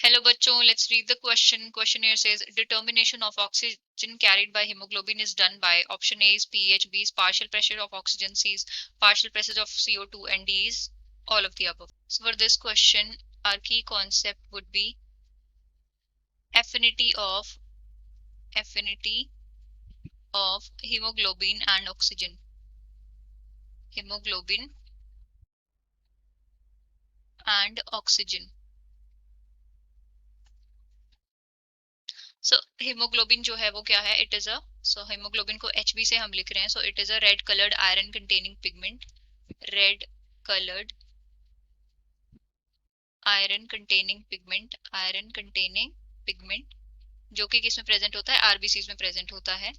Hello बच्चों, let's read the question. Question here says determination of oxygen carried by hemoglobin is done by option A is pH, B is partial pressure of oxygen, C is partial pressure of CO2 and D is all of the above. So for this question, our key concept would be affinity of hemoglobin and oxygen. Hemoglobin and oxygen. So haemoglobin जो है वो क्या है? It is so haemoglobin को HB से हम लिख रहे हैं. So it is a red coloured iron containing pigment. Red coloured iron containing pigment जो कि किस में प्रेजेंट होता है? आरबीसीज में प्रेजेंट होता है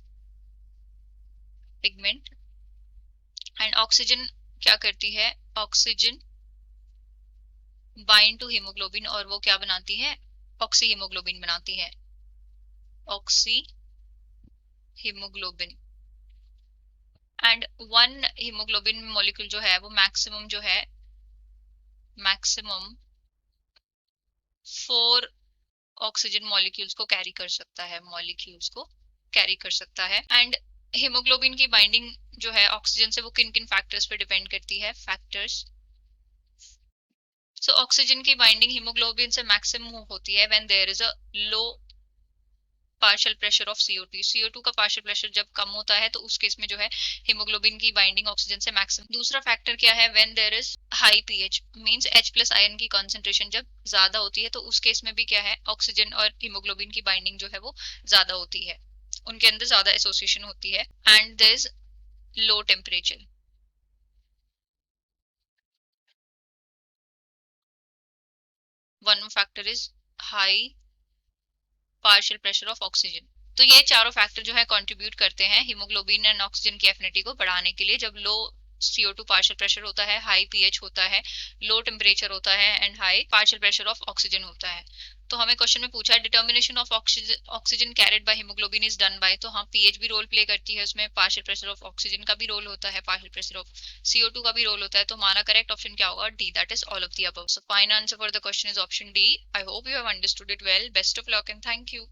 पिगमेंट. एंड ऑक्सीजन क्या करती है? ऑक्सीजन बाइंड टू हीमोग्लोबिन और वो क्या बनाती है? ऑक्सी हीमोग्लोबिन बनाती है. Oxy haemoglobin. And one haemoglobin molecule जो है वो मैक्सिमम 4 ऑक्सीजन मॉलिक्यूल्स को कैरी कर सकता है. एंड हीमोग्लोबिन की बाइंडिंग जो है ऑक्सीजन से वो किन किन फैक्टर्स पे डिपेंड करती है? फैक्टर्स. सो ऑक्सीजन की बाइंडिंग हीमोग्लोबिन से मैक्सिमम होती है when there is a low partial pressure of CO2 का पार्शियल प्रेशर जब कम होता है तो उस केस में जो है हीमोग्लोबिन की बाइंडिंग ऑक्सीजन से मैक्सिमम. दूसरा फैक्टर क्या है? When there is high pH means H+ ion की कंसंट्रेशन जब ज्यादा होती है तो उस केस में भी क्या है? ऑक्सीजन और हीमोग्लोबिन की बाइंडिंग जो है वो ज्यादा होती है, उनके अंदर ज्यादा एसोसिएशन होती है. And there is low temperature. One factor is high partial pressure of oxygen. तो ये चारों फैक्टर जो है कंट्रीब्यूट करते हैं हीमोग्लोबिन एंड ऑक्सीजन की एफिनिटी को बढ़ाने के लिए. जब लो CO2 पार्शियल प्रेशर होता है, हाई पीएच होता है, लो टेम्परेचर होता है and high partial pressure of oxygen होता है. तो हमें क्वेश्चन में पूछा है determination of oxygen carried by haemoglobin is done by. तो हाँ, पीएच भी रोल प्ले करती है उसमें, पार्शियल प्रेशर ऑफ ऑक्सीजन का भी रोल होता है, पार्शियल प्रेशर ऑफ CO2 का भी रोल होता है. तो हमारा करेक्ट ऑप्शन क्या होगा? D, that is all of the above. So final answer for the question is option D. I hope you have understood it well. Best of luck and thank you.